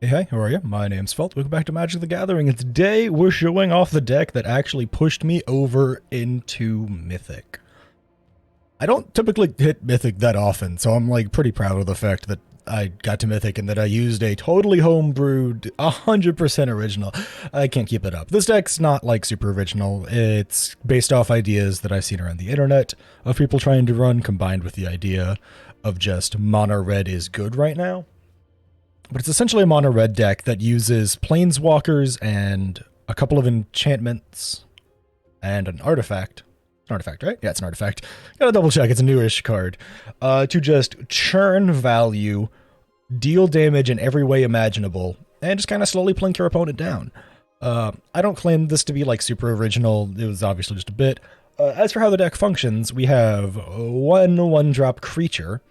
Hey, hey, how are you? My name's Felt. Welcome back to Magic the Gathering, and today we're showing off the deck that actually pushed me over into Mythic. I don't typically hit Mythic that often, so I'm like pretty proud of the fact that I got to Mythic and that I used a totally homebrewed, 100% original. I can't keep it up. This deck's not like super original. It's based off ideas that I've seen around the internet of people trying to run, combined with the idea of just mono red is good right now. But it's essentially a mono red deck that uses planeswalkers and a couple of enchantments and an artifact. It's an artifact, right? Yeah, it's an artifact. Gotta double check, it's a newish card. To just churn value, deal damage in every way imaginable, and just kind of slowly plink your opponent down. I don't claim this to be like super original. It was obviously just a bit. As for how the deck functions, we have one drop creature,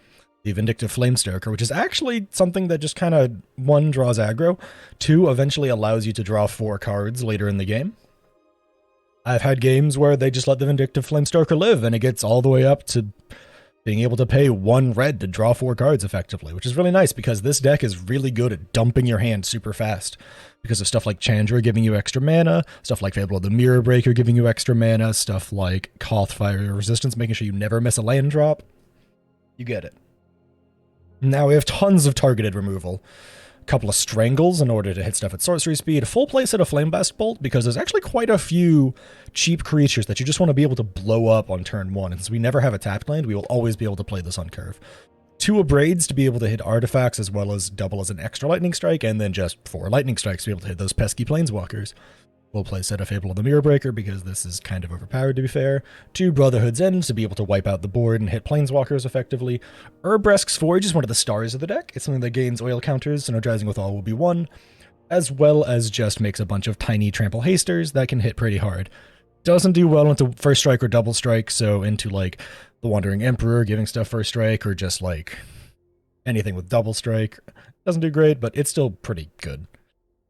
the Vindictive Flamestoker, which is actually something that just kind of, one, draws aggro, two, eventually allows you to draw 4 cards later in the game. I've had games where they just let the Vindictive Flamestoker live, and it gets all the way up to being able to pay 1 red to draw 4 cards effectively, which is really nice because this deck is really good at dumping your hand super fast because of stuff like Chandra giving you extra mana, stuff like Fable of the Mirror Breaker giving you extra mana, stuff like Koth Fire Resistance making sure you never miss a land drop. You get it. Now we have tons of targeted removal. A couple of strangles in order to hit stuff at sorcery speed. A full play set of Flameblast Bolt because there's actually quite a few cheap creatures that you just want to be able to blow up on turn 1. And since we never have a tapped land, we will always be able to play this on curve. 2 Abrades to be able to hit artifacts as well as double as an extra lightning strike, and then just 4 lightning strikes to be able to hit those pesky planeswalkers. We'll play set of Fable of the Mirror Breaker because this is kind of overpowered to be fair. 2 Brotherhood's End to be able to wipe out the board and hit planeswalkers effectively. Urbresk's Forge is one of the stars of the deck. It's something that gains oil counters, synergizing with all will be 1, as well as just makes a bunch of tiny trample hasters that can hit pretty hard. Doesn't do well into first strike or double strike, so into like the Wandering Emperor giving stuff first strike or just like anything with double strike. Doesn't do great, but it's still pretty good.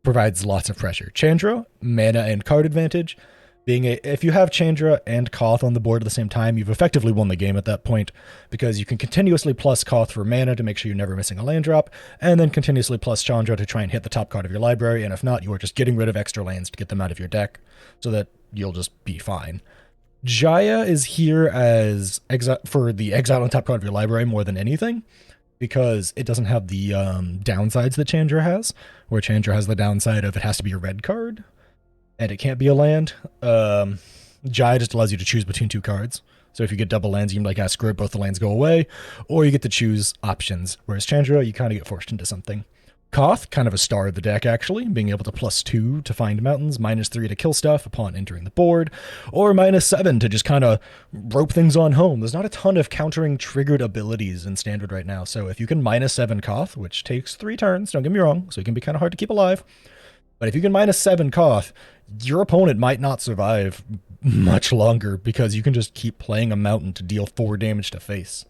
Provides lots of pressure. Chandra, mana and card advantage. If you have Chandra and Koth on the board at the same time, you've effectively won the game at that point because you can continuously plus Koth for mana to make sure you're never missing a land drop, and then continuously plus Chandra to try and hit the top card of your library, and if not, you are just getting rid of extra lands to get them out of your deck so that you'll just be fine. Jaya is here as for the exile on top card of your library more than anything, because it doesn't have the downsides that Chandra has, where Chandra has the downside of it has to be a red card, and it can't be a land. Jaya just allows you to choose between 2 cards. So if you get double lands, you can be like, screw it, both the lands go away, or you get to choose options. Whereas Chandra, you kind of get forced into something. Koth, kind of a star of the deck actually, being able to +2 to find mountains, -3 to kill stuff upon entering the board, or -7 to just kind of rope things on home. There's not a ton of countering triggered abilities in Standard right now, so if you can -7 Koth, which takes 3 turns, don't get me wrong, so it can be kind of hard to keep alive, but if you can -7 Koth, your opponent might not survive much longer because you can just keep playing a mountain to deal 4 damage to face.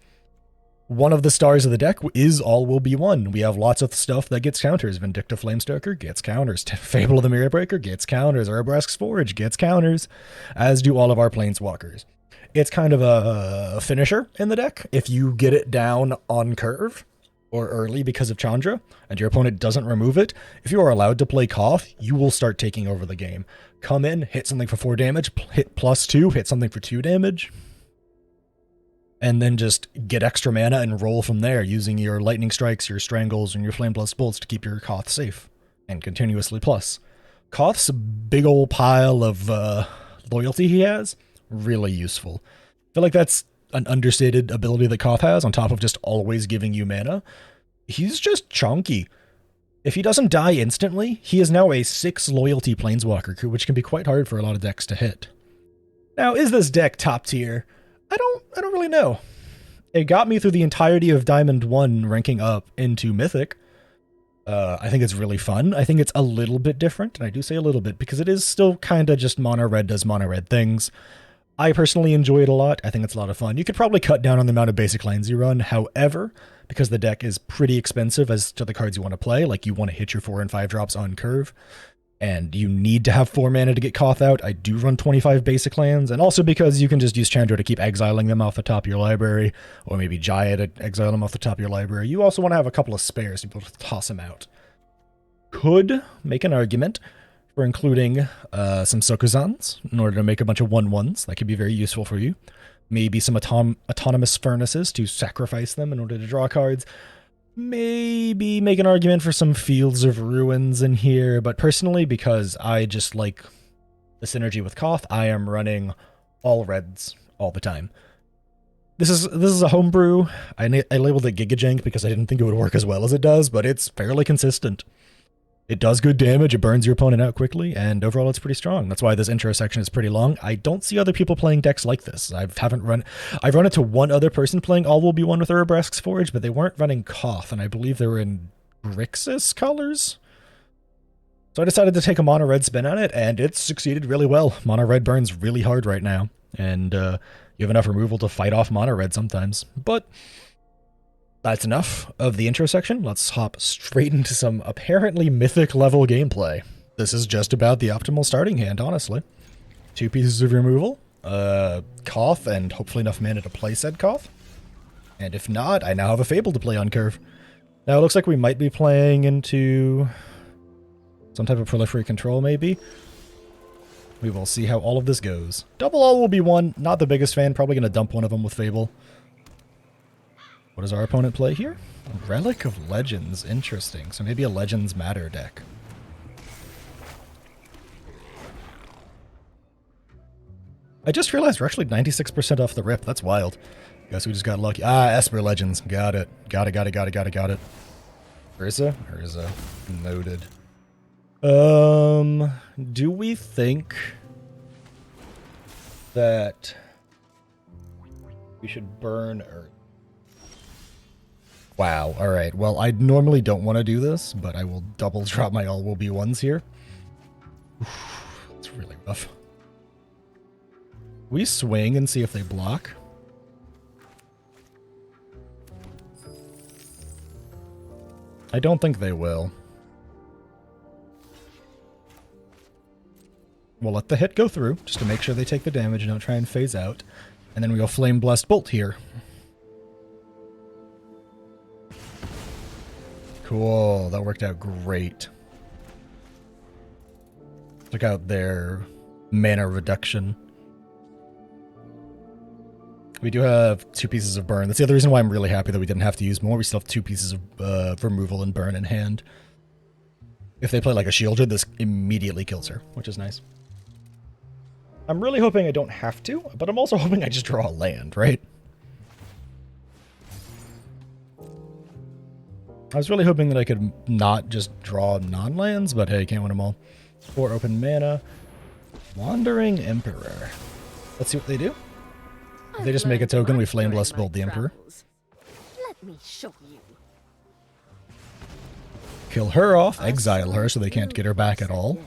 One of the stars of the deck is all will be 1. We have lots of stuff that gets counters. Vindictive Flamestoker gets counters. Fable of the Mirror Breaker gets counters. Urbresk's Forge gets counters, as do all of our planeswalkers. It's kind of a finisher in the deck. If you get it down on curve or early because of Chandra, and your opponent doesn't remove it, if you are allowed to play Koth, you will start taking over the game. Come in, hit something for 4 damage, hit +2, hit something for 2 damage, and then just get extra mana and roll from there using your lightning strikes, your strangles, and your Flameblast Bolts to keep your Koth safe and continuously plus. Koth's big old pile of loyalty he has, really useful. I feel like that's an understated ability that Koth has on top of just always giving you mana. He's just chunky. If he doesn't die instantly, he is now a 6 loyalty planeswalker, which can be quite hard for a lot of decks to hit. Now, is this deck top tier? I don't really know. It got me through the entirety of Diamond 1 ranking up into Mythic. I think it's really fun. I think it's a little bit different, and I do say a little bit because it is still kind of just mono red does mono red things. I personally enjoy it a lot. I think it's a lot of fun. You could probably cut down on the amount of basic lands you run. However, because the deck is pretty expensive as to the cards you want to play, like you want to hit your 4 and 5 drops on curve, and you need to have 4 mana to get Koth out, I do run 25 basic lands, and also because you can just use Chandra to keep exiling them off the top of your library, or maybe Jaya to exile them off the top of your library. You also want to have a couple of spares to be able to toss them out. could make an argument for including some Sokuzans in order to make a bunch of 1/1s. That could be very useful for you. Maybe some autonomous furnaces to sacrifice them in order to draw cards. Maybe make an argument for some Fields of Ruins in here, but personally, because I just like the synergy with Koth, I am running all reds all the time. This is a homebrew. I labeled it Gigajank because I didn't think it would work as well as it does, but it's fairly consistent. It does good damage, it burns your opponent out quickly, and overall it's pretty strong. That's why this intro section is pretty long. I don't see other people playing decks like this. I've run into one other person playing All Will Be One with Urbresk's Forge, but they weren't running Koth, and I believe they were in Grixis colors? So I decided to take a mono red spin on it, and it's succeeded really well. Mono red burns really hard right now, and you have enough removal to fight off mono red sometimes. But that's enough of the intro section. Let's hop straight into some apparently mythic level gameplay. This is just about the optimal starting hand, honestly. 2 pieces of removal, Koth, and hopefully enough mana to play said Koth. And if not, I now have a Fable to play on curve. Now it looks like we might be playing into some type of proliferate control, maybe. We will see how all of this goes. Double All Will Be One, not the biggest fan, probably going to dump one of them with Fable. What does our opponent play here? A Relic of Legends. Interesting. So maybe a Legends Matter deck. I just realized we're actually 96% off the rip. That's wild. Guess we just got lucky. Ah, Esper Legends. Got it. Got it. Urza? Urza. Noted. Do we think that we should burn Earth? Wow, alright. Well, I normally don't want to do this, but I will double drop my All Will Be Ones here. It's really rough. We swing and see if they block. I don't think they will. We'll let the hit go through, just to make sure they take the damage and don't try and phase out. And then we go Flame Blessed Bolt here. Cool, that worked out great. Took out their mana reduction. We do have 2 pieces of burn. That's the other reason why I'm really happy that we didn't have to use more. We still have 2 pieces of removal and burn in hand. If they play like a Shieldred, this immediately kills her, which is nice. I'm really hoping I don't have to, but I'm also hoping I just draw a land, right? I was really hoping that I could not just draw non-lands, but hey, can't win them all. 4 open mana. Wandering Emperor. Let's see what they do. If they just make a token, we Flame Blessed Bolt the Emperor. Let me show you. Kill her off, exile her so they can't get her back at all.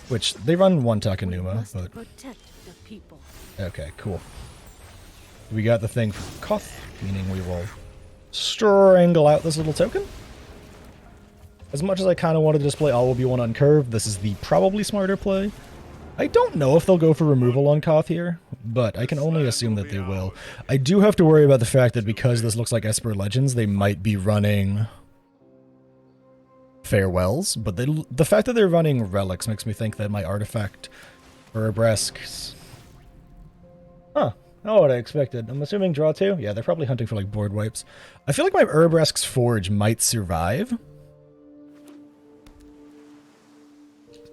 Which, they run 1 Takenuma, but... Okay, cool. We got the thing for Koth, meaning we will strangle out this little token. As much as I kind of wanted to display All Will Be One on curve, this is the probably smarter play. I don't know if they'll go for removal on Koth here, but I can only assume that they will. I do have to worry about the fact that because this looks like Esper Legends, they might be running Farewells, but the fact that they're running Relics makes me think that my artifact or Urbresk's... Huh. Not what I expected. I'm assuming draw 2? Yeah, they're probably hunting for like board wipes. I feel like my Urbresk's Forge might survive.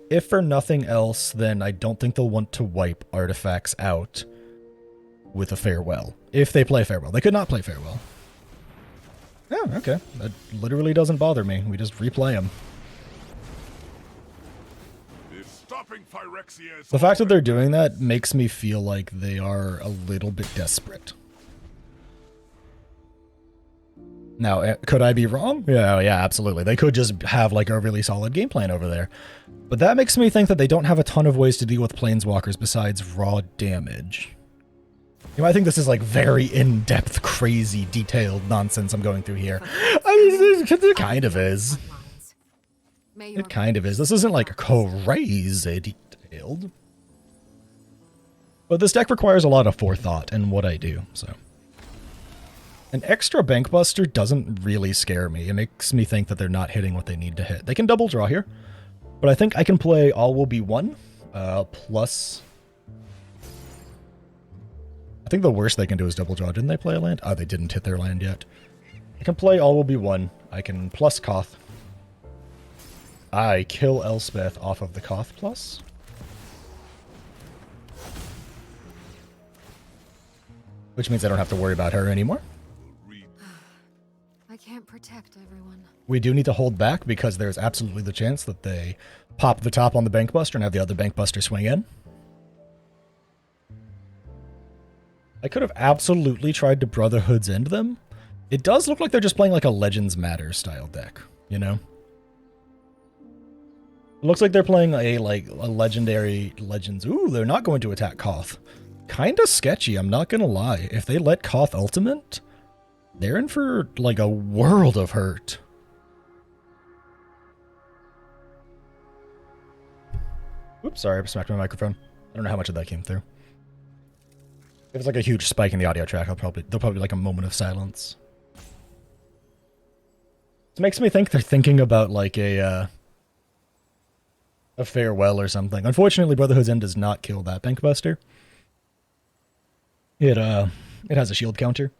If for nothing else, then I don't think they'll want to wipe artifacts out with a Farewell. If they play Farewell. They could not play Farewell. Oh, okay. That literally doesn't bother me. We just replay them. The fact that they're doing that makes me feel like they are a little bit desperate. Now, could I be wrong? Yeah, absolutely. They could just have like a really solid game plan over there. But that makes me think that they don't have a ton of ways to deal with planeswalkers besides raw damage. You might think this is like very in-depth, crazy, detailed nonsense I'm going through here. It kind of is. It kind of is. This isn't like crazy detailed. But this deck requires a lot of forethought in what I do, so. An extra Bank Buster doesn't really scare me. It makes me think that they're not hitting what they need to hit. They can double draw here, but I think I can play All Will Be One, plus... I think the worst they can do is double draw. Didn't they play a land? Oh, they didn't hit their land yet. I can play All Will Be One. I can plus Koth. I kill Elspeth off of the Koth plus. Which means I don't have to worry about her anymore. I can't protect everyone. We do need to hold back because there's absolutely the chance that they pop the top on the Bank Buster and have the other Bank Buster swing in. I could have absolutely tried to Brotherhood's End them. It does look like they're just playing like a Legends Matter style deck, you know? It looks like they're playing a legendary Legends. Ooh, they're not going to attack Koth. Kinda sketchy, I'm not gonna lie. If they let Koth ultimate, they're in for like a world of hurt. Oops, sorry, I smacked my microphone. I don't know how much of that came through. If it's like a huge spike in the audio track, there'll probably be like a moment of silence. This makes me think they're thinking about like a farewell or something. Unfortunately, Brotherhood's End does not kill that Bank Buster. It has a shield counter.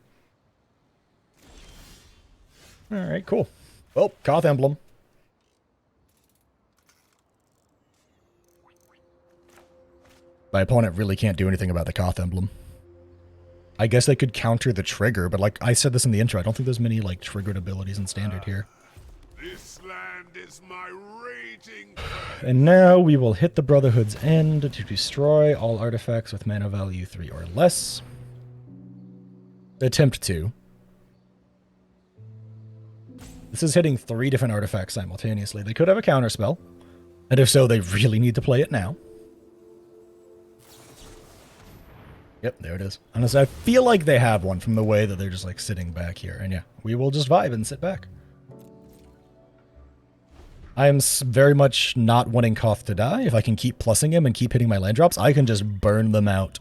Alright, cool. Well, Koth Emblem. My opponent really can't do anything about the Koth Emblem. I guess they could counter the trigger, but like I said this in the intro, I don't think there's many like triggered abilities in Standard here. This land is my raging. And now we will hit the Brotherhood's End to destroy all artifacts with mana value 3 or less. Attempt to. This is hitting 3 different artifacts simultaneously. They could have a counterspell, and if so, they really need to play it now. Yep, there it is. Honestly, I feel like they have one from the way that they're just like sitting back here. And yeah, we will just vibe and sit back. I am very much not wanting Koth to die. If I can keep plussing him and keep hitting my land drops, I can just burn them out.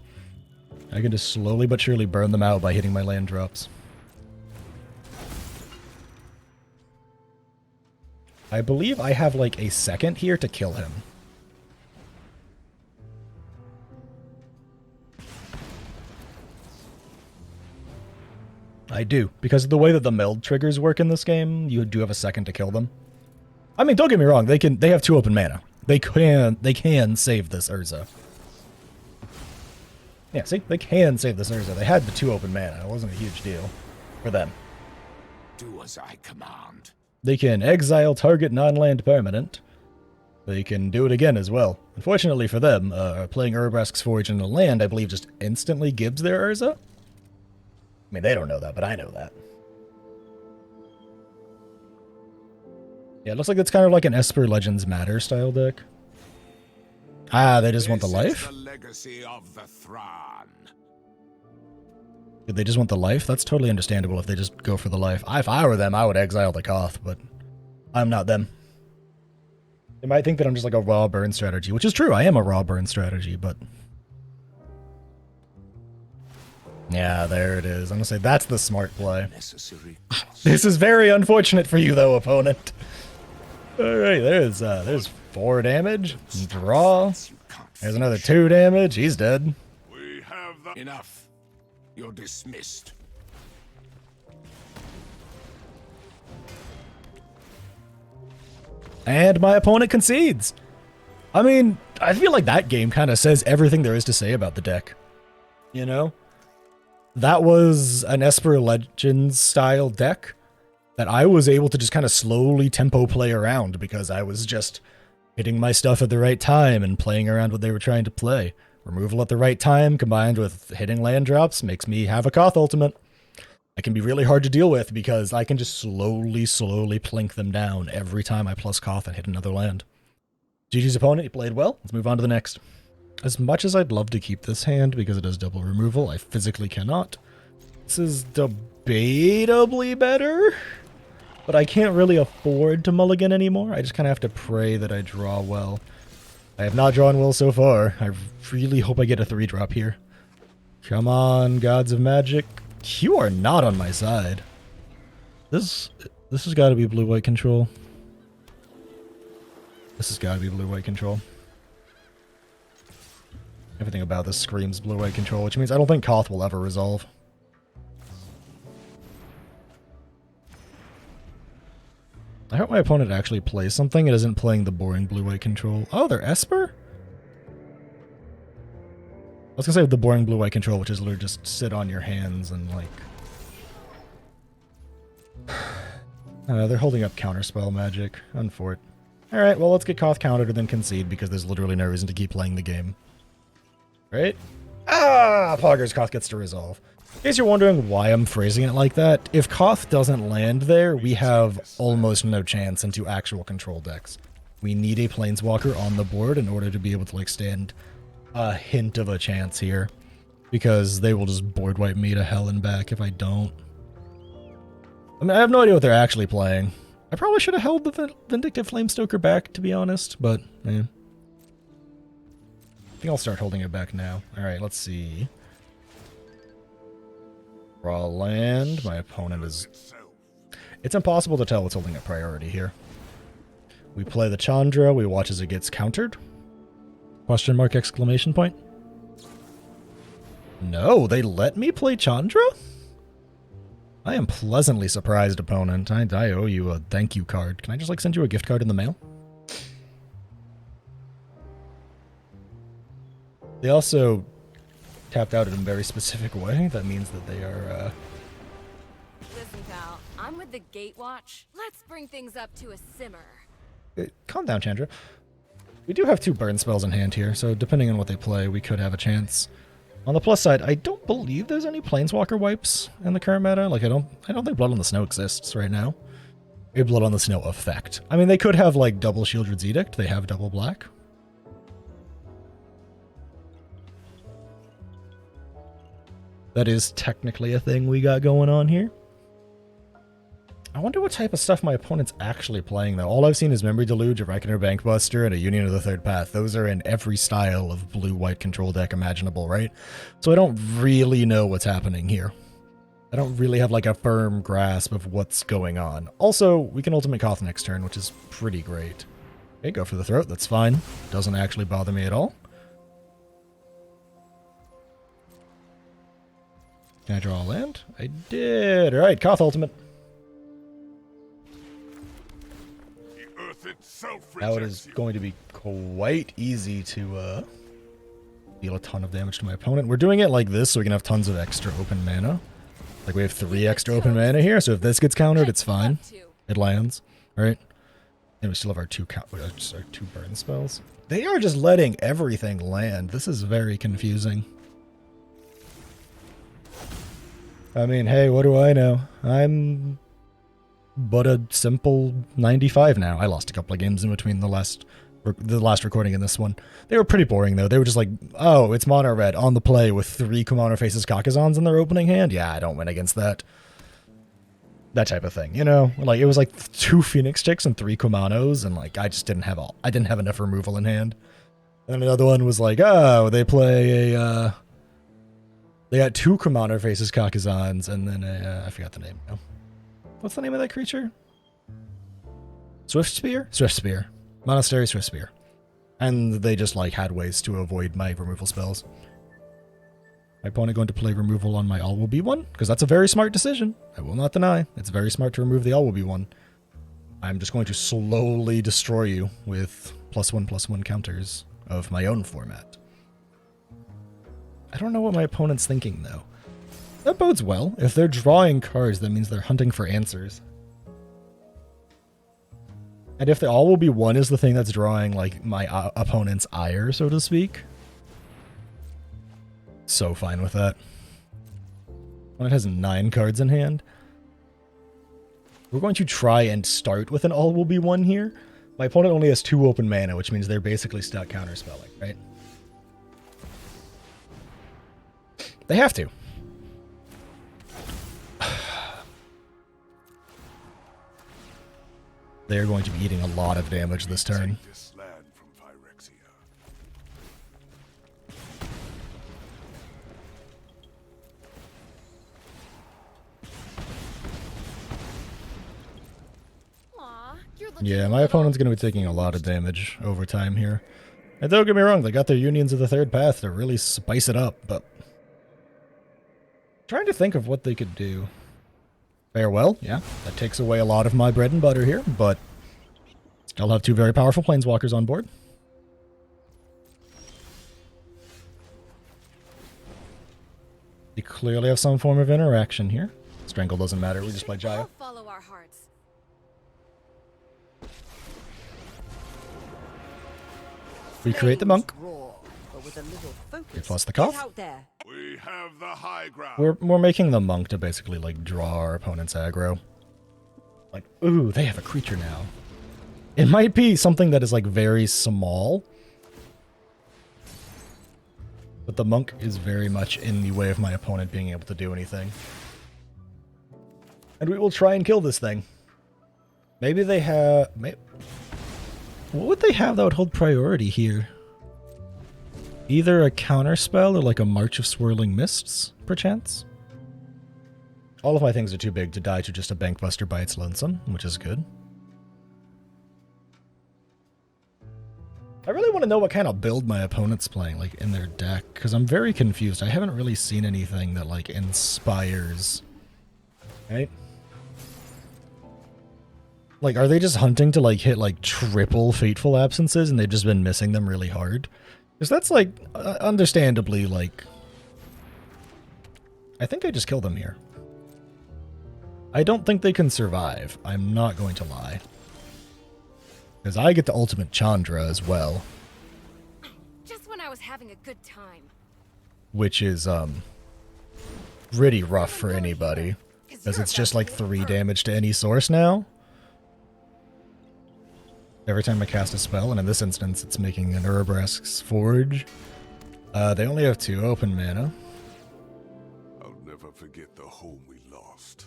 I can just slowly but surely burn them out by hitting my land drops. I believe I have like a second here to kill him. I do, because of the way that the meld triggers work in this game, you do have a second to kill them. I mean, don't get me wrong, they have 2 open mana. They can save this Urza. Yeah, see? They can save this Urza. They had the 2 open mana. It wasn't a huge deal for them. Do as I command. They can exile target non-land permanent. They can do it again as well. Unfortunately for them, playing Urabrask's Forge in the land, I believe, just instantly gives their Urza. I mean, they don't know that, but I know that. Yeah, it looks like it's kind of like an Esper Legends Matter style deck. Ah, they just want the life? The legacy of the Thrawn. Did they just want the life? That's totally understandable if they just go for the life. If I were them, I would exile the Koth, but I'm not them. They might think that I'm just like a raw burn strategy, which is true. I am a raw burn strategy, but... Yeah, there it is. I'm gonna say that's the smart play. This is very unfortunate for you, though, opponent. Alright, there's 4 damage. Draw. There's another 2 damage. He's dead. We have the... Enough. You're dismissed. And my opponent concedes. I mean, I feel like that game kind of says everything there is to say about the deck. You know? That was an Esper Legends style deck that I was able to just kind of slowly tempo play around because I was just hitting my stuff at the right time and playing around what they were trying to play. Removal at the right time combined with hitting land drops makes me have a Koth ultimate. I can be really hard to deal with because I can just slowly plink them down every time I plus Koth and hit another land. GG's opponent, he played well. Let's move on to the next. As much as I'd love to keep this hand because it does double removal, I physically cannot. This is debatably better, but I can't really afford to mulligan anymore. I just kind of have to pray that I draw well. I have not drawn well so far. I really hope I get a 3-drop here. Come on, Gods of Magic. You are not on my side. This has got to be blue-white control. This has got to be blue-white control. Everything about this screams blue-white control, which means I don't think Koth will ever resolve. I hope my opponent actually plays something and isn't playing the boring blue-white control. Oh, they're Esper? I was gonna say the boring blue-white control, which is literally just sit on your hands and like... they're holding up counterspell magic. Unfort. Alright, well let's get Koth countered and then concede because there's literally no reason to keep playing the game. Right? Ah! Poggers, Koth gets to resolve. In case you're wondering why I'm phrasing it like that, if Koth doesn't land there, we have almost no chance into actual control decks. We need a Planeswalker on the board in order to be able to like stand a hint of a chance here. Because they will just board wipe me to hell and back if I don't. I mean, I have no idea what they're actually playing. I probably should have held the Vindictive Flamestoker back, to be honest, but, eh. I think I'll start holding it back now. Alright, let's see. Raw land. My opponent is... It's impossible to tell what's holding a priority here. We play the Chandra, we watch as it gets countered. Question mark, exclamation point. No, they let me play Chandra? I am pleasantly surprised, opponent. I owe you a thank you card. Can I just like send you a gift card in the mail? They also tapped out in a very specific way. That means that they are, Listen, pal, I'm with the Gatewatch. Let's bring things up to a simmer. Calm down, Chandra. We do have 2 burn spells in hand here, so depending on what they play, we could have a chance. On the plus side, I don't believe there's any Planeswalker wipes in the current meta. Like, I don't think Blood on the Snow exists right now. A Blood on the Snow effect. I mean, they could have, like, double Shieldred's Edict. They have double black. That is technically a thing we got going on here. I wonder what type of stuff my opponent's actually playing, though. All I've seen is Memory Deluge, a Reckoner Bankbuster, and a Union of the Third Path. Those are in every style of blue-white control deck imaginable, right? So I don't really know what's happening here. I don't really have, like, a firm grasp of what's going on. Also, we can Ultimate Koth next turn, which is pretty great. Okay, go for the throat. That's fine. Doesn't actually bother me at all. Can I draw a land? I did. All right, Koth Ultimate. Now it is going to be quite easy to deal a ton of damage to my opponent. We're doing it like this so we can have tons of extra open mana. Like we have 3 extra open mana here, so if this gets countered, it's fine. It lands, right? And we still have our 2 burn spells. They are just letting everything land. This is very confusing. I mean, hey, what do I know? I'm but a simple 95 now. I lost a couple of games in between the last recording and this one. They were pretty boring, though. They were just like, oh, it's mono red on the play with 3 Commander Faces Kakazans in their opening hand. Yeah, I don't win against that. That type of thing, you know? Like, it was like 2 Phoenix Chicks and 3 Kumanos, and like, I just didn't have I didn't have enough removal in hand. And another one was like, oh, they play a, they got 2 Commander Faces Kakazans, and then I forgot the name now. What's the name of that creature? Swift Spear? Swift Spear. Monastery Swift Spear. And they just, like, had ways to avoid my removal spells. My opponent going to play removal on my All Will Be one, because that's a very smart decision. I will not deny. It's very smart to remove the All Will Be one. I'm just going to slowly destroy you with +1/+1 counters of my own format. I don't know what my opponent's thinking, though. That bodes well. If they're drawing cards, that means they're hunting for answers. And if the All Will Be one is the thing that's drawing, like, my opponent's ire, so to speak, so fine with that. When it has 9 cards in hand, we're going to try and start with an All Will Be one here. My opponent only has 2 open mana, which means they're basically stuck counterspelling, right? They have to. They're going to be eating a lot of damage this turn. Yeah, my opponent's going to be taking a lot of damage over time here. And don't get me wrong, they got their Unions of the Third Path to really spice it up, but... trying to think of what they could do. Farewell, yeah, that takes away a lot of my bread and butter here, but... still have two very powerful Planeswalkers on board. They clearly have some form of interaction here. Strangle doesn't matter, we just play Jaya. Follow our hearts. Recreate the monk. Focus, Plus the cough. out there. We have the high ground. We're making the monk to basically like draw our opponent's aggro. Like, ooh, they have a creature now. It might be something that is like very small. But the monk is very much in the way of my opponent being able to do anything. And we will try and kill this thing. Maybe they have... what would they have that would hold priority here? Either a counter spell or like a March of Swirling Mists, perchance? All of my things are too big to die to just a Bankbuster by its lonesome, which is good. I really want to know what kind of build my opponent's playing, like, in their deck, because I'm very confused. I haven't really seen anything that, like, inspires... right? Like, are they just hunting to, like, hit, like, triple Fateful Absences, and they've just been missing them really hard? Because that's, like, understandably, like... I think I just killed them here. I don't think they can survive. I'm not going to lie. Because I get the ultimate Chandra as well. Just when I was having a good time. Which is, pretty rough for anybody. Because it's just like 3 damage to any source now. Every time I cast a spell, and in this instance it's making an Urabrask's Forge. They only have 2 open mana. I'll never forget the home we lost.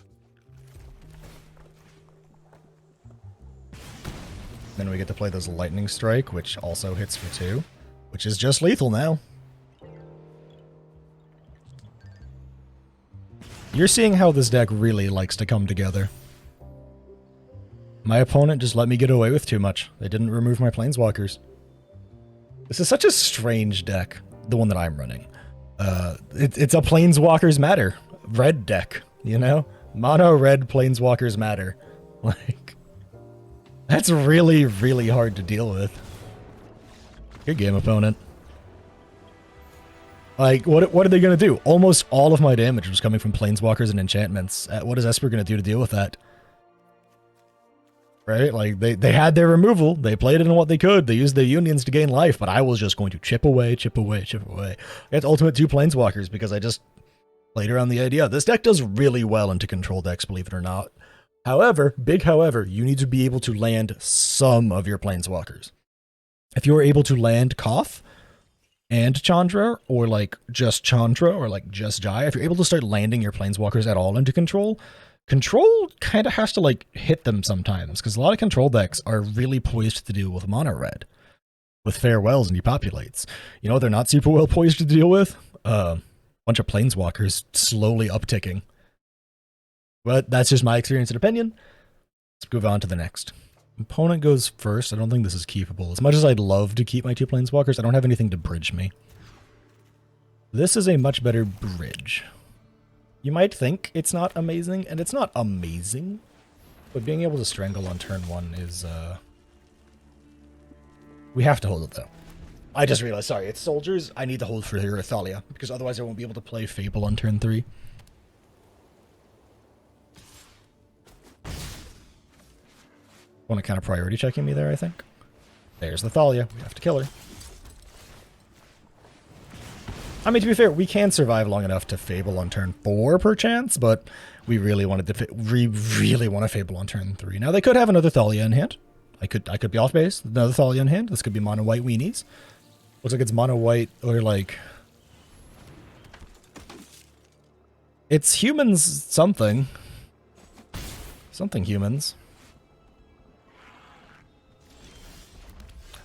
Then we get to play this Lightning Strike, which also hits for 2. Which is just lethal now. You're seeing how this deck really likes to come together. My opponent just let me get away with too much. They didn't remove my Planeswalkers. This is such a strange deck, the one that I'm running. It's a Planeswalkers Matter red deck, you know? Mono red Planeswalkers Matter. Like, that's really, really hard to deal with. Good game, opponent. Like, what are they going to do? Almost all of my damage was coming from Planeswalkers and enchantments. What is Esper going to do to deal with that? Right? Like, they had their removal. They played it in what they could. They used their unions to gain life, but I was just going to chip away, chip away, chip away. I got ultimate 2 Planeswalkers because I just played around the idea. This deck does really well into control decks, believe it or not. However, big however, you need to be able to land some of your Planeswalkers. If you're able to land Koth and Chandra, or like just Chandra, or like just Jaya, if you're able to start landing your Planeswalkers at all into control, control kind of has to like hit them sometimes, because a lot of control decks are really poised to deal with mono red, with farewells and depopulates. You know what they're not super well poised to deal with? Bunch of Planeswalkers slowly upticking. But that's just my experience and opinion. Let's move on to the next. Opponent goes first. I don't think this is keepable. As much as I'd love to keep my 2 Planeswalkers, I don't have anything to bridge me. This is a much better bridge. You might think it's not amazing, and it's not amazing, but being able to strangle on turn 1 is, we have to hold it, though. I just realized, sorry, it's soldiers. I need to hold for your Thalia, because otherwise I won't be able to play Fable on turn 3. Want to kind of priority checking me there, I think. There's the Thalia. We have to kill her. I mean, to be fair, we can survive long enough to Fable on turn 4, perchance, but we really wanted to really want to Fable on turn 3. Now, they could have another Thalia in hand. I could be off base, another Thalia in hand. This could be mono white weenies. Looks like it's mono white, or like... it's humans something. Something humans.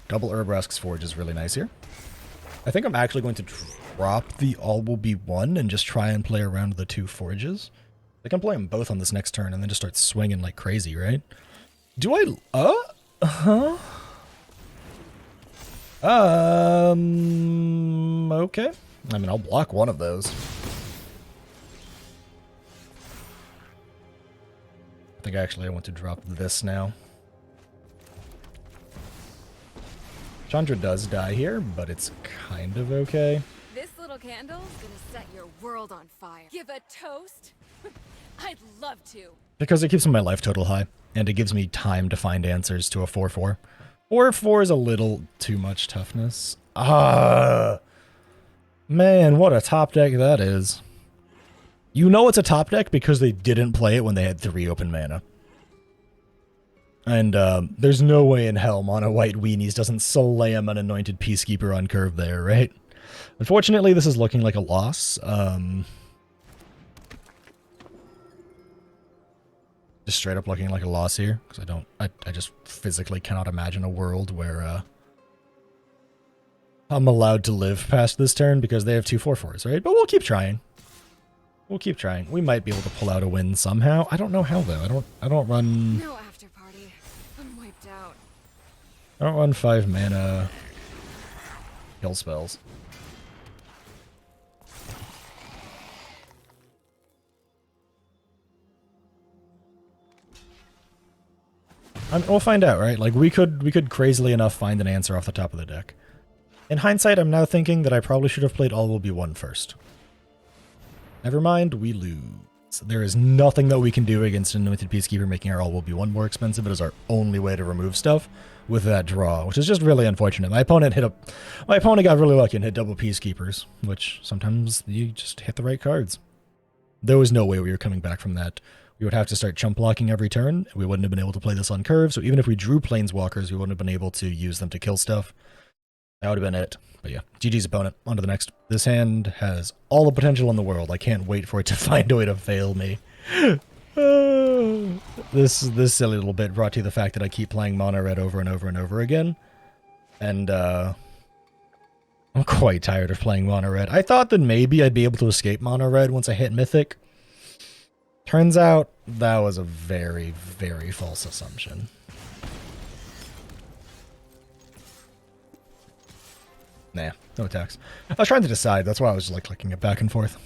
Double Urabrask's Forge is really nice here. I think I'm actually going to drop the All Will Be One and just try and play around the 2 Forges. I can play them both on this next turn and then just start swinging like crazy, right? Do I... Uh-huh. Okay. I mean, I'll block one of those. I think actually I want to drop this now. Chandra does die here, but it's kind of okay. This little candle's gonna set your world on fire. Give a toast? I'd love to. Because it keeps my life total high, and it gives me time to find answers to a 4-4. 4-4 is a little too much toughness. Ah, man, what a top deck that is. You know it's a top deck because they didn't play it when they had 3 open mana. And there's no way in hell Mono White Weenies doesn't slam an Anointed Peacekeeper on curve there, right? Unfortunately, this is looking like a loss. Just straight up looking like a loss here, because I just physically cannot imagine a world where I'm allowed to live past this turn because they have 2 4-4s, right? But we'll keep trying. We'll keep trying. We might be able to pull out a win somehow. I don't know how though. I don't run. No after party. I'm wiped out. I don't run 5 mana kill spells. We'll find out, right? Like we could crazily enough find an answer off the top of the deck. In hindsight, I'm now thinking that I probably should have played All Will Be One first. Never mind, we lose. There is nothing that we can do against an Anointed Peacekeeper making our All Will Be One more expensive. It is our only way to remove stuff with that draw, which is just really unfortunate. My opponent got really lucky and hit double Peacekeepers, which sometimes you just hit the right cards. There was no way we were coming back from that. We would have to start chump blocking every turn. We wouldn't have been able to play this on curve, so even if we drew Planeswalkers, we wouldn't have been able to use them to kill stuff. That would have been it. But yeah, GG's opponent. On to the next. This hand has all the potential in the world. I can't wait for it to find a way to fail me. This silly little bit brought to you the fact that I keep playing Mono Red over and over and over again. And I'm quite tired of playing Mono Red. I thought that maybe I'd be able to escape Mono Red once I hit Mythic. Turns out that was a very, very false assumption. Nah, no attacks. I was trying to decide. That's why I was like clicking it back and forth.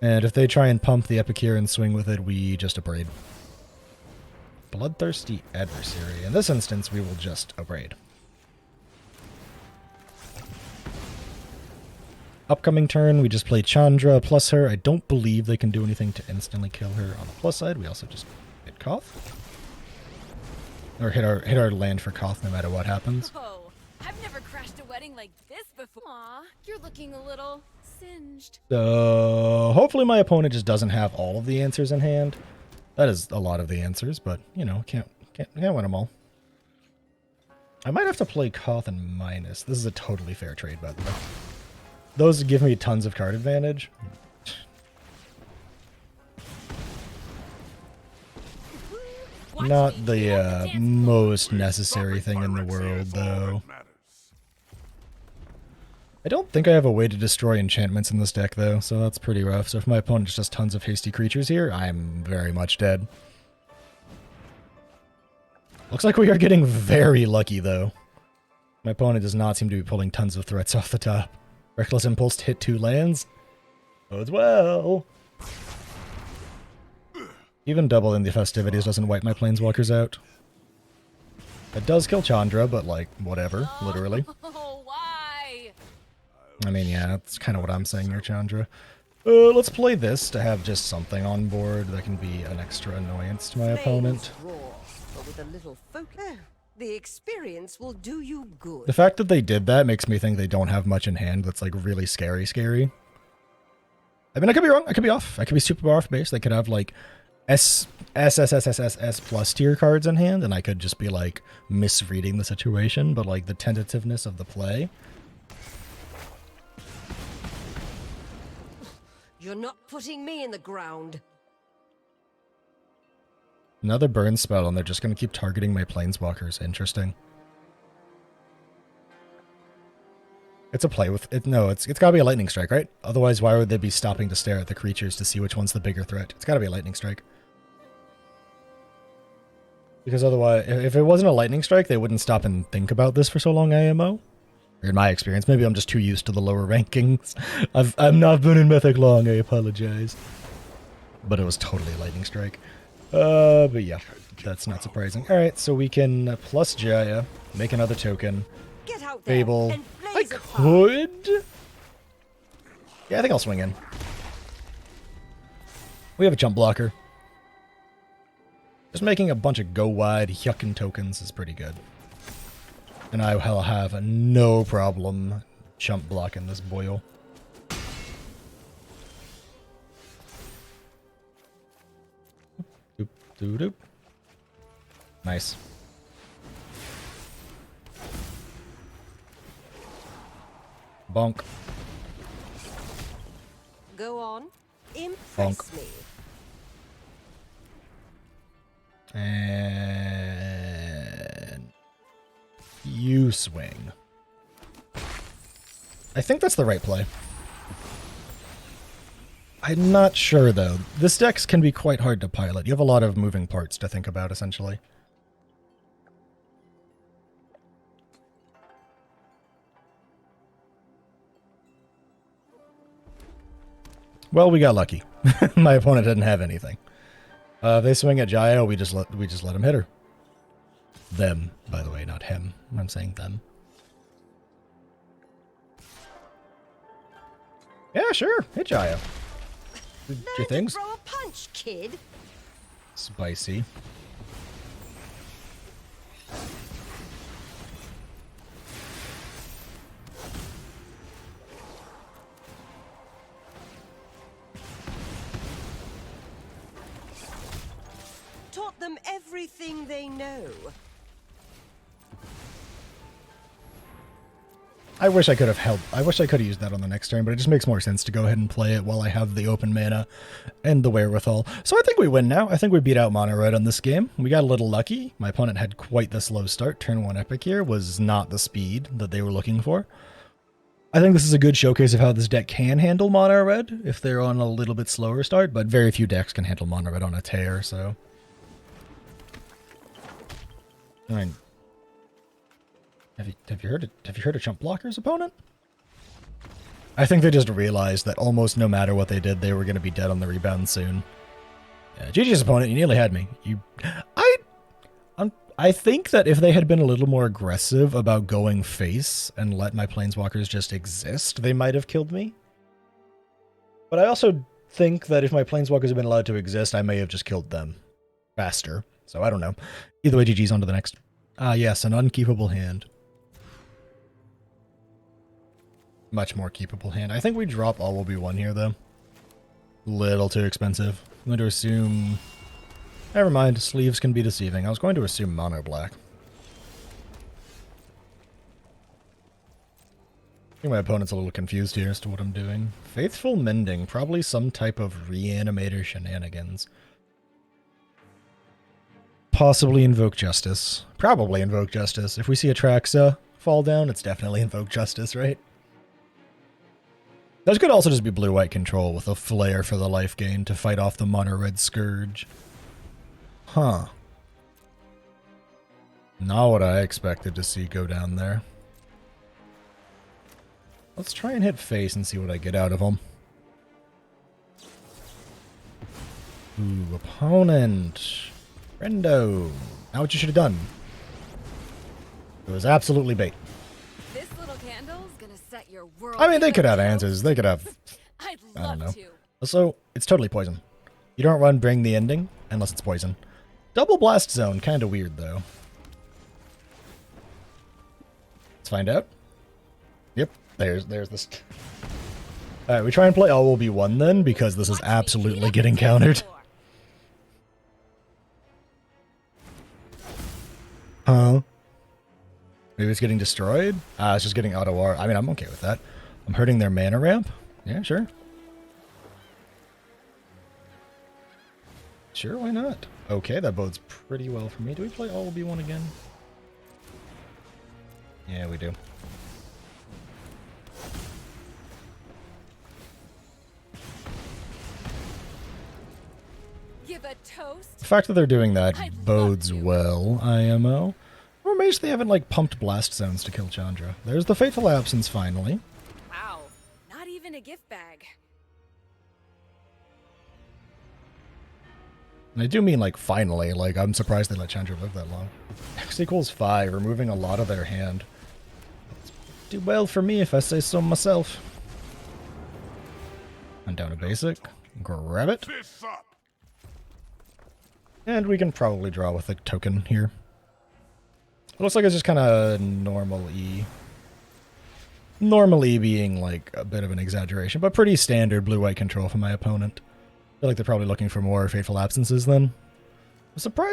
And if they try and pump the Epicure and swing with it, we just abrade. Bloodthirsty Adversary. In this instance, we will just abrade. Upcoming turn, we just play Chandra plus her. I don't believe they can do anything to instantly kill her on the plus side. We also just hit Koth. Or hit our land for Koth no matter what happens. Oh, I've never crashed a wedding like this before. Aw, you're looking a little singed. So hopefully my opponent just doesn't have all of the answers in hand. That is a lot of the answers, but you know, can't win them all. I might have to play Koth and minus. This is a totally fair trade, by the way. Those give me tons of card advantage. Not the most necessary thing in the world, though. I don't think I have a way to destroy enchantments in this deck, though, so that's pretty rough. So if my opponent just has tons of hasty creatures here, I'm very much dead. Looks like we are getting very lucky, though. My opponent does not seem to be pulling tons of threats off the top. Reckless Impulse to hit 2 lands. Bodes well. Even double in the festivities doesn't wipe my Planeswalkers out. It does kill Chandra, but like, whatever, literally. Oh, why? I mean, yeah, that's kind of what I'm saying here, Chandra. Let's play this to have just something on board that can be an extra annoyance to my opponent. Raw, but with a little focus, the experience will do you good. The fact that they did that makes me think they don't have much in hand that's like really scary. I mean, I could be wrong. I could be off. I could be super off base. They could have like S plus tier cards in hand, and I could just be like misreading the situation, but like the tentativeness of the play. You're not putting me in the ground. Another burn spell, and they're just going to keep targeting my Planeswalkers. Interesting. It's a play with it. No, it's got to be a lightning strike, right? Otherwise, why would they be stopping to stare at the creatures to see which one's the bigger threat? It's got to be a lightning strike. Because otherwise, if it wasn't a lightning strike, they wouldn't stop and think about this for so long, IMO. In my experience, maybe I'm just too used to the lower rankings. I've not been in Mythic long, I apologize. But it was totally a lightning strike. But yeah, that's not surprising. Alright, so we can plus Jaya, make another token. Get out there Fable. and I blaze a path. could? Yeah, I think I'll swing in. We have a jump blocker. Just making a bunch of go wide yucking tokens is pretty good. And I will have no problem jump blocking this boil. Doop, doop, doop. Nice. Bonk. Go on. Impress Bonk. me. And you swing. I think that's the right play. I'm not sure, though. This deck can be quite hard to pilot. You have a lot of moving parts to think about, essentially. Well, we got lucky. My opponent didn't have anything. If they swing at Jaya, we just let him hit her. Them, by the way, not him. I'm saying them. Yeah, sure. Hit Jaya. Do your Learn things. to throw a punch, kid. Spicy. Taught them everything they know. I wish I could have used that on the next turn, but it just makes more sense to go ahead and play it while I have the open mana and the wherewithal. So I think we win now. I think we beat out Mono Red on this game. We got a little lucky. My opponent had quite the slow start. Turn 1 Epic here was not the speed that they were looking for. I think this is a good showcase of how this deck can handle Mono Red if they're on a little bit slower start, but very few decks can handle Mono Red on a tear, so... I mean, have you heard of Chump Blocker's opponent? I think they just realized that almost no matter what they did, they were going to be dead on the rebound soon. Yeah, GG's opponent, you nearly had me. I think that if they had been a little more aggressive about going face and let my planeswalkers just exist, they might have killed me. But I also think that if my planeswalkers had been allowed to exist, I may have just killed them faster. So I don't know. Either way, GG's on to the next. Ah, yes, an unkeepable hand. Much more keepable hand. I think we drop all will be one here, though. Little too expensive. I'm going to assume... Never mind, sleeves can be deceiving. I was going to assume mono black. I think my opponent's a little confused here as to what I'm doing. Faithful Mending, probably some type of reanimator shenanigans. Possibly Invoke Justice. Probably Invoke Justice. If we see Atraxa fall down, it's definitely Invoke Justice, right? That could also just be blue-white control with a flare for the life gain to fight off the mono-red Scourge. Huh. Not what I expected to see go down there. Let's try and hit face and see what I get out of him. Ooh, opponent. Friendo. Now what you should have done. It was absolutely bait. This little candle's gonna set your world. I mean, they could have to answers. They could have... I'd I don't know. love to. Also, it's totally poison. You don't run Bring the Ending unless it's poison. Double Blast Zone, kind of weird, though. Let's find out. Yep, there's this. Alright, we try and play All Will Be One then, because this is absolutely getting countered. Huh? Maybe it's getting destroyed? It's just getting auto R. I mean, I'm okay with that. I'm hurting their mana ramp? Yeah, sure. Sure, why not? Okay, that bodes pretty well for me. Do we play All Will Be One again? Yeah, we do. Give with a toast? The fact that they're doing that I'd love bodes to. well, IMO. I'm amazed they haven't, like, pumped blast zones to kill Chandra. There's the Fateful Absence, finally. Wow, not even a gift bag. And I do mean, like, finally. Like, I'm surprised they let Chandra live that long. X equals 5, removing a lot of their hand. Do well for me if I say so myself. And down to basic. Grab it. Fists up. And we can probably draw with a token here. It looks like it's just kind of normal E. Normal E being, like, a bit of an exaggeration, but pretty standard blue-white control for my opponent. I feel like they're probably looking for more Fateful Absences then.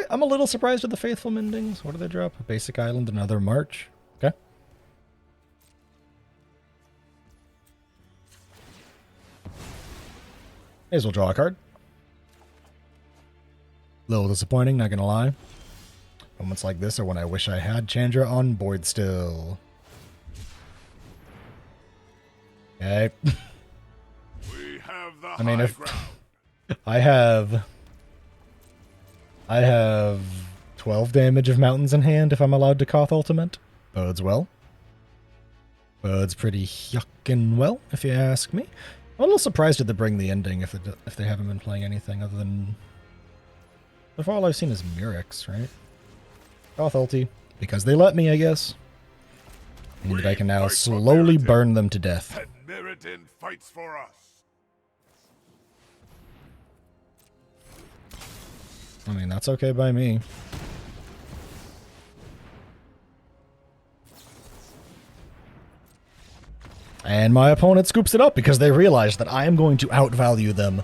I'm a little surprised at the Faithful Mendings. What do they drop? A basic island, another March. Okay. May as well draw a card. Little disappointing, not gonna lie. Moments like this are when I wish I had Chandra on board still. Okay. We have the I mean, high if ground. I have 12 damage of mountains in hand if I'm allowed to Koth Ultimate. Bodes well. Bodes pretty yuckin' well, if you ask me. I'm a little surprised at the bring the ending if they haven't been playing anything other than... So far all I've seen is Murex, right? Koth Ulti. Because they let me, I guess. And I can now fight for slowly Meriton. burn them to death. And Meriton fights for us. I mean, that's okay by me. And my opponent scoops it up because they realize that I am going to outvalue them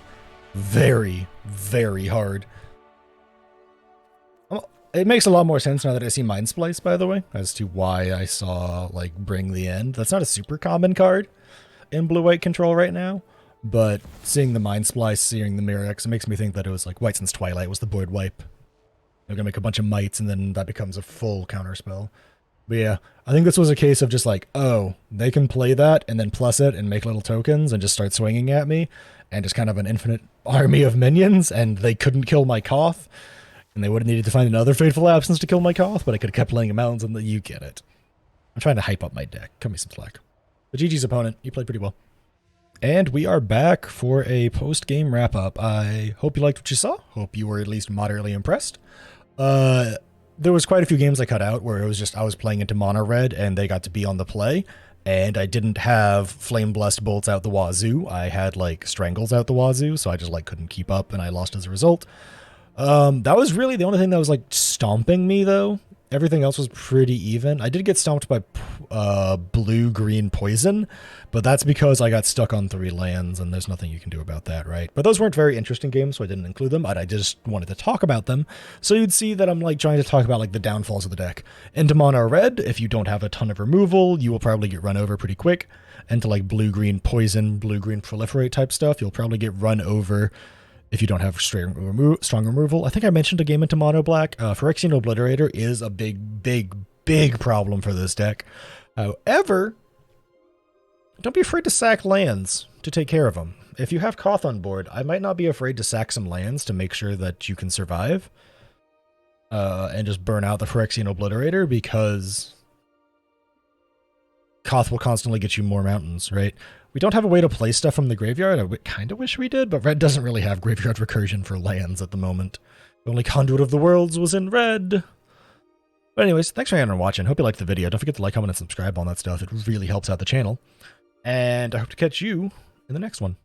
very, very hard. It makes a lot more sense now that I see Mind Splice, by the way, as to why I saw, like, Bring the End. That's not a super common card in blue-white control right now, but seeing the Mind Splice, seeing the Mirex, it makes me think that it was, like, White Since Twilight was the board wipe. They're gonna make a bunch of mites, and then that becomes a full counterspell. But yeah, I think this was a case of just like, oh, they can play that and then plus it and make little tokens and just start swinging at me and just kind of an infinite army of minions, and they couldn't kill my Koth, and they would have needed to find another Fateful Absence to kill my Koth, but I could have kept playing mountains and you get it. I'm trying to hype up my deck. Cut me some slack. But GG's opponent, you played pretty well. And we are back for a post-game wrap-up. I hope you liked what you saw. Hope you were at least moderately impressed. There was quite a few games I cut out where it was just I was playing into mono red and they got to be on the play, and I didn't have Flame Blessed Bolts out the wazoo. I had like Strangles out the wazoo, so I just like couldn't keep up and I lost as a result. That was really the only thing that was like stomping me though. Everything else was pretty even. I did get stomped by blue-green poison, but that's because I got stuck on 3 lands, and there's nothing you can do about that, right? But those weren't very interesting games, so I didn't include them, but I just wanted to talk about them. So you'd see that I'm like trying to talk about like the downfalls of the deck. Into mono red, if you don't have a ton of removal, you will probably get run over pretty quick. Into like blue-green poison, blue-green proliferate type stuff, you'll probably get run over if you don't have strong removal. I think I mentioned a game into mono black. Phyrexian Obliterator is a big problem for this deck. However, don't be afraid to sack lands to take care of them. If you have Koth on board, I might not be afraid to sack some lands to make sure that you can survive. And just burn out the Phyrexian Obliterator, because Koth will constantly get you more mountains, right? We don't have a way to play stuff from the graveyard. I kind of wish we did, but red doesn't really have graveyard recursion for lands at the moment. The only Conduit of the Worlds was in red. But anyways, thanks for hanging and watching. Hope you liked the video. Don't forget to like, comment, and subscribe on that stuff. It really helps out the channel. And I hope to catch you in the next one.